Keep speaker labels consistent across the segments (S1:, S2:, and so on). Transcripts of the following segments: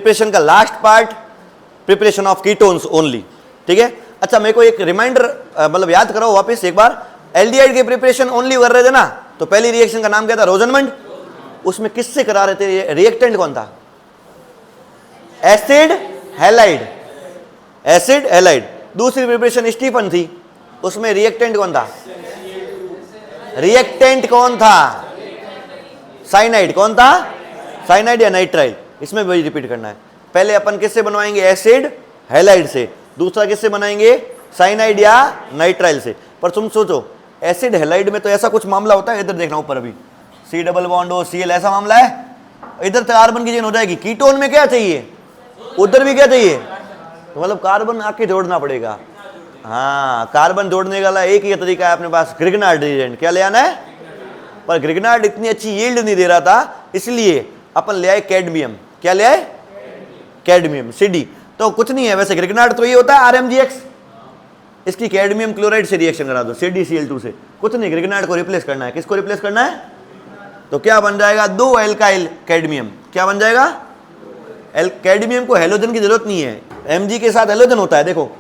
S1: Preparation का last part preparation of ketones only, ठीक है। अच्छा मेरे को एक रिमाइंडर मतलब याद कराओ वापस एक बार, एल्डिहाइड की प्रिपरेशन ओनली कर रहे थे ना, तो पहली रिएक्शन का नाम क्या था, रोजनमंड। उसमें किससे करा रहे थे, रिएक्टेंट कौन था, एसिड हैलाइड, एसिड हैलाइड। दूसरी प्रिपरेशन स्टीफन थी, उसमें रिएक्टेंट कौन था, रिएक्टेंट कौन था, साइनाइड। कौन था, साइनाइड या नाइट्राइल। इसमें भी रिपीट करना है। पहले अपन किससे बनवाएंगे, एसिड हैलाइड से, दूसरा किससे बनाएंगे, साइनाइड या नाइट्राइल से। पर तुम सोचो एसिड हैलाइड में तो ऐसा कुछ मामला होता है, इधर देखना ऊपर अभी C double bond O Cl ऐसा मामला है, इधर तो कार्बन की चेन हो जाएगी। कीटोन में क्या चाहिए, उधर भी क्या चाहिए, तो मतलब कार्बन आके जोड़ना पड़ेगा। हाँ कार्बन जोड़ने वाला एक ही तरीका है अपने पास, ग्रिग्नार्ड रिएजेंट। क्या ले आना है, पर ग्रिग्नार्ड इतनी अच्छी यील्ड नहीं दे रहा था, इसलिए अपन ले आए कैडमियम। क्या ले आए, कैडमियम CD। तो कुछ नहीं है वैसे, ग्रिग्नार्ड तो ये होता है RMGX, इसकी कैडमियम क्लोराइड से रिएक्शन करा दो CdCl2 से, कुछ नहीं, ग्रिग्नार्ड को रिप्लेस करना है। किसको रिप्लेस करना है, तो क्या बन जाएगा, 2 एल्काइल कैडमियम। क्या बन जाएगा, कैडमियम को हेलोजन की जरूरत नहीं है, Mg के साथ हेलोजन होता है, देखो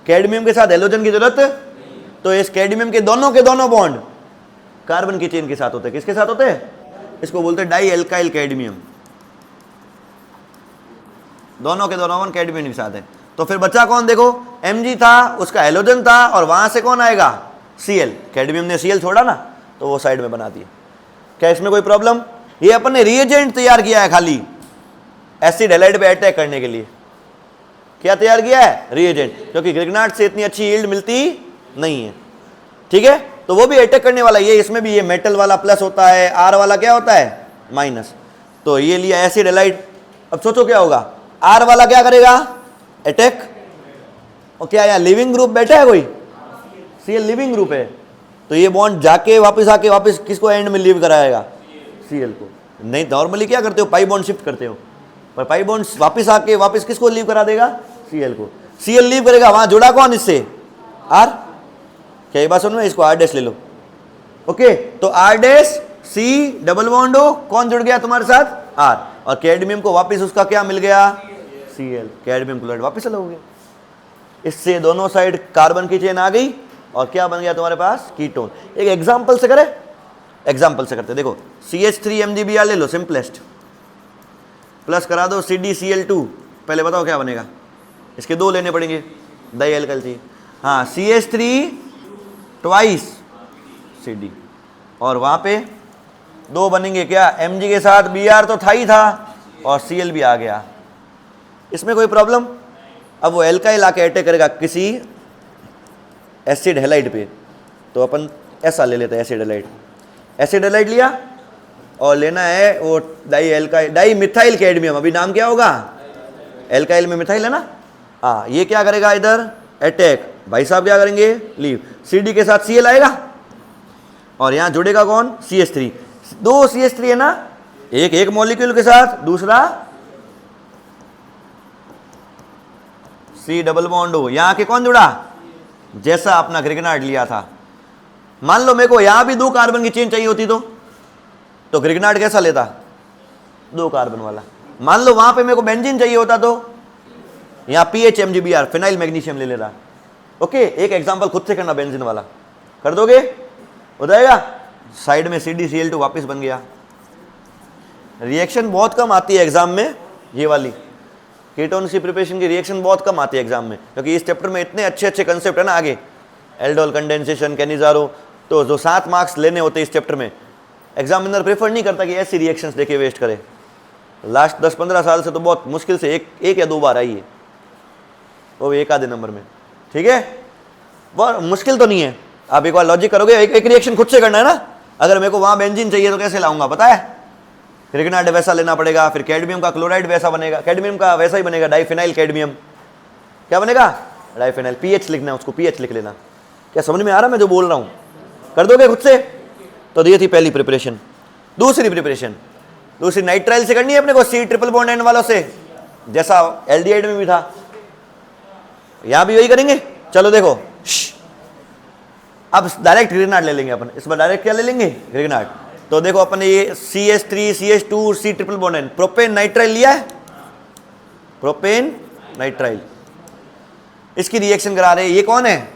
S1: कैडमियम के साथ हेलोजन की जरूरत, तो इस कैडमियम के दोनों बॉन्ड कार्बन की चेन के साथ होते हैं। किसके साथ होते हैं, इसको बोलते हैं डाई एल्काइल कैडमियम, दोनों के दोनों बॉन्ड कैडमियम के साथ है। तो फिर बचा कौन, देखो Mg था, उसका हेलोजन था, और वहां से कौन आएगा, Cl। कैडमियम ने Cl छोड़ा ना, तो वो साइड में बना दिया। क्या इसमें कोई प्रॉब्लम, ये अपन ने रिएजेंट तैयार किया है खाली एसिड हैलाइड पे अटैक करने के लिए। क्या तैयार किया है, रिएजेंट, क्योंकि ग्रिग्नार्ड से इतनी अच्छी यील्ड मिलती नहीं है, ठीक है। तो वो भी अटैक करने वाला, ये इसमें भी ये मेटल वाला प्लस होता है, R वाला क्या होता है, माइनस। तो ये लिया एसिड हैलाइड। अब सोचो क्या होगा, R वाला क्या करेगा, अटैक, और क्या यहाँ लिविंग ग्रुप बैठा है कोई, Cl लिविंग ग्रुप है, तो ये बॉन्ड जाके वापस आके वापस किसको एंड में लीव कराएगा, Cl को। नहीं नॉर्मली क्या करते हो, पाई बॉन्ड शिफ्ट करते हो, पर पाई बॉन्ड वापस आके वापस किसको लीव करा देगा, Cl को। Cl लीव करेगा, वहां जुड़ा कौन इससे, R। क्या ये बात सुन में, इसको R डैश ले लो, ओके। तो R dash C double bond O, कौन जुड़ गया तुम्हारे साथ, R, और कैडमियम को वापस उसका क्या मिल गया, Cl, कैडमियम क्लोराइड वापस अलग हो गया। इससे दोनों साइड कार्बन की चेन आ गई, और क्या बन गया तुम्हारे पास, कीटोन। एक एग्जांपल से करें, एग्जांपल से करते, देखो CH3MgBr ले लो, सिंपलेस्ट, प्लस करा दो CdCl2। पहले बताओ क्या बनेगा, इसके 2 लेने पड़ेंगे, डाई एल्काइल चाहिए। हाँ CH3 ट्वाइस CD, और वहां पे 2 बनेंगे, क्या Mg के साथ Br तो था ही था, और Cl भी आ गया। इसमें कोई प्रॉब्लम। अब वो एल्काइल आके अटैक करेगा किसी एसिड हैलाइड पे, तो अपन ऐसा ले लेते हैं एसिड हैलाइड। एसिड हैलाइड लिया, और लेना है वो di alkyl, di methyl cadmium. अभी नाम क्या होगा, एल्काइल में मिथाइल है ना, हाँ। ये क्या करेगा इधर, अटैक, भाई साहब क्या करेंगे, लीव। CD के साथ Cl आएगा, और यहाँ जुड़ेगा कौन, CH3। 2 CH3 है ना, एक मॉलिक्यूल के साथ, दूसरा C डबल बॉन्ड O। यहाँ के कौन जुड़ा, जैसा अपना ग्रिग्नार्ड लिया था। मान लो मेरे को यहाँ भी 2 कार्बन की चेन चाहिए होती, तो ग्रिग्नार्ड कैसा लेता, 2 कार्बन वाला। मान लो वहां पे मेरे को बेंजीन चाहिए होता, तो यहाँ PHMgBr फिनाइल मैग्नीशियम ले लेता, ओके। एक एग्जांपल खुद से करना, बेंजीन वाला कर दोगे, हो जाएगा। साइड में CdCl2 वापस बन गया। रिएक्शन बहुत कम आती है एग्जाम में, ये वाली कीटोन की प्रिपरेशन की रिएक्शन बहुत कम आती है एग्जाम में, क्योंकि इस चैप्टर में इतने अच्छे अच्छे कंसेप्ट है ना आगे, एल्डोल कंडेंसेशन, कैनिजारो। तो जो 7 मार्क्स लेने होते हैं इस चैप्टर में, एग्जामिनर प्रेफर नहीं करता कि ऐसी रिएक्शंस देके वेस्ट करे। लास्ट 10-15 साल से तो बहुत मुश्किल से एक या 2 बार आई है, वो भी 1 आधे नंबर में, ठीक है। बहुत मुश्किल तो नहीं है, आप एक बार लॉजिक करोगे। एक रिएक्शन खुद से करना है ना, अगर मेरे को वहाँ बेंजीन चाहिए तो कैसे लाऊंगा पता है, ग्रिग्नार्ड वैसा लेना पड़ेगा, फिर कैडमियम का क्लोराइड वैसा बनेगा, कैडमियम का वैसा ही बनेगा, डाइफिनाइल कैडमियम। क्या बनेगा, डाइफिनाइल। PH लिखना है उसको, PH लिख लेना। क्या समझ में आ रहा मैं जो बोल रहा हूँ, कर दोगे खुद से। तो ये थी पहली प्रिपरेशन। दूसरी प्रिपरेशन, दूसरी नाइट्राइल से करनी है अपने को, C ट्रिपल बॉन्ड एंड वालों से, जैसा एल्डिहाइड में भी था, यहां भी वही करेंगे। चलो देखो, अब डायरेक्ट ग्रिग्नार्ड ले लेंगे अपन, इस बार डायरेक्ट क्या ले लेंगे, ग्रिग्नार्ड। तो देखो अपन ने ये CH3 CH2 C triple bond and propane nitrile लिया है, प्रोपेन नाइट्राइल। इसकी रिएक्शन करा रहे हैं, ये कौन है?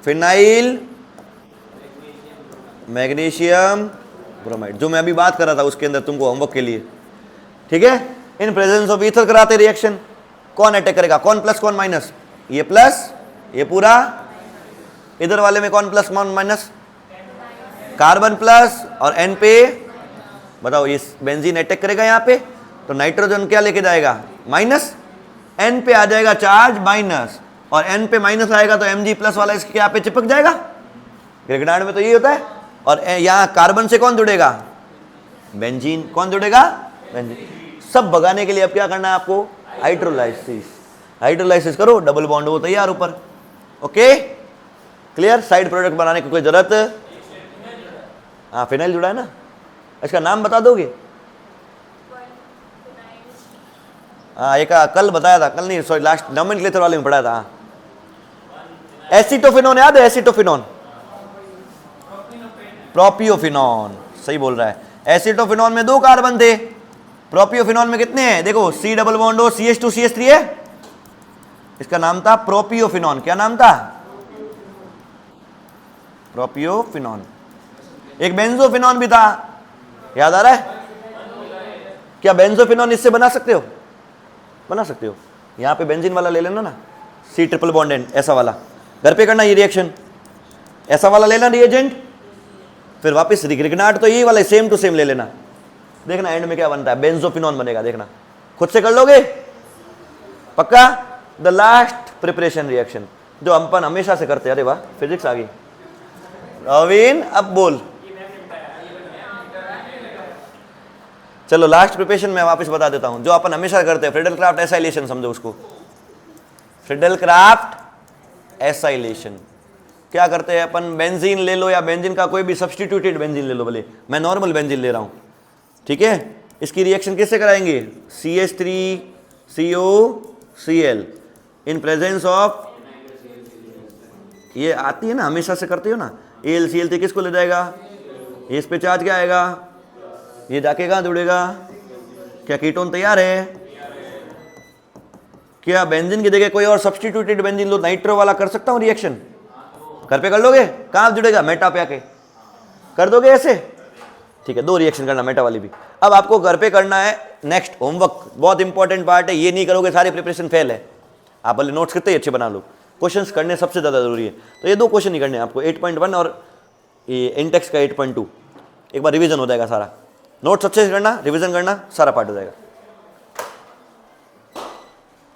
S1: फिनाइल मैग्नीशियम ब्रोमाइड, जो मैं अभी बात कर रहा था उसके अंदर तुमको होमवर्क के लिए, ठीक है। इन प्रेजेंस ऑफ ईथर कराते रिएक्शन, कौन अटैक करेगा, कौन प्लस कौन माइनस? ये प्लस, ये पूरा, इधर वाले में कौन प्लस कौन माइनस? कार्बन प्लस और एन पे, बताओ ये बेंजीन अटैक करेगा यहाँ पे, तो नाइट्रोजन क्या लेके जाएगा? माइनस, एन पे आ जाएगा चार्ज माइनस, और एन पे माइनस आएगा तो Mg प्लस वाला इसके यहाँ पे चिपक जाएगा। ग्रेगनार्ड में तो यही होता है। और यहाँ कार्बन से कौन जुड़ेगा? बेंजीन। कौन जुड़ेगा? बेंजीन। सब भगाने के लिए अब क्या करना है आपको? हाइड्रोलाइसिस। हाइड्रोलाइसिस करो, डबल बॉन्ड हो तैयार ऊपर। Okay, clear. साइड प्रोडक्ट बनाने की कोई जरूरत? हाँ, फिनाइल जुड़ा है ना, इसका नाम बता दोगे? हाँ, एक कल बताया था, कल नहीं सॉरी लास्ट नोमेनक्लेचर वाले में पढ़ाया था। एसिटोफिनोन याद है? एसिटोफिनोन, प्रोपियोफिनॉन, सही बोल रहा है। एसिटोफिनॉन में 2 कार्बन थे, प्रोपियोफिनॉन में कितने हैं? देखो C डबल बॉन्ड हो, CH2 CH3 है, इसका नाम था प्रोपियोफिनॉन। क्या नाम था? प्रोपियोफिनॉन। एक बेंजोफिनॉन भी था, याद आ रहा है? क्या बेंजोफिनॉन इससे बना सकते हो? बना सकते हो। यहाँ पे बेंजीन वाला ले लेना ना, C ट्रिपल बॉन्ड एंड, ऐसा वाला। घर पे करना ये रिएक्शन, ऐसा वाला लेना रिएजेंट, फिर वापस ग्रिग्नार्ड तो यही वाला सेम टू सेम ले लेना। देखना एंड में क्या बनता है, बेंजोफिनॉन बनेगा। देखना खुद से कर लोगे पक्का। द लास्ट प्रिपरेशन रिएक्शन जो अपन हमेशा से करते हैं। अरे वाह, फिजिक्स आ गई। रवीन अब बोल। चलो लास्ट प्रिपरेशन में वापस बता देता हूं, जो अपन हमेशा करते हैं, फ्रीडल-क्राफ्ट एसाइलेशन, समझो उसको। फ्रीडल-क्राफ्ट एसाइलेशन क्या करते हैं अपन? बेंजीन ले लो, या बेंजीन का कोई भी सब्स्टिट्यूटेड बेंजीन ले लो, भले मैं नॉर्मल बेंजीन ले रहा हूं, ठीक है। इसकी रिएक्शन किससे कराएंगे? CH3COCl इन प्रेजेंस ऑफ, ये आती है ना, हमेशा से करते हो ना, AlCl3 किसको ले जाएगा? इस पे चार्ज क्या आएगा? ये जाके कहाँ जुड़ेगा? क्या कीटोन तैयार है? क्या बेंजीन की जगह कोई और सब्स्टिट्यूटेड बेंजीन लो, नाइट्रो वाला कर सकता हूँ रिएक्शन? घर पे कर लोगे? कहाँ जुड़ेगा? मेटा पे आके कर दोगे ऐसे, ठीक है। 2 रिएक्शन करना, मेटा वाली भी। अब आपको घर पे करना है नेक्स्ट होमवर्क, बहुत इंपॉर्टेंट पार्ट है। ये नहीं करोगे सारी प्रिपरेशन फेल है। आप भले नोट्स कितने अच्छे बना लो, क्वेश्चंस करने सबसे ज़्यादा जरूरी है। तो ये 2 क्वेश्चन ही करने हैं आपको, 8.1 और ये इंटेक्स का 8.2। एक बार रिवीजन हो जाएगा सारा। नोट्स अच्छे से करना, रिवीजन करना, सारा पार्ट हो जाएगा।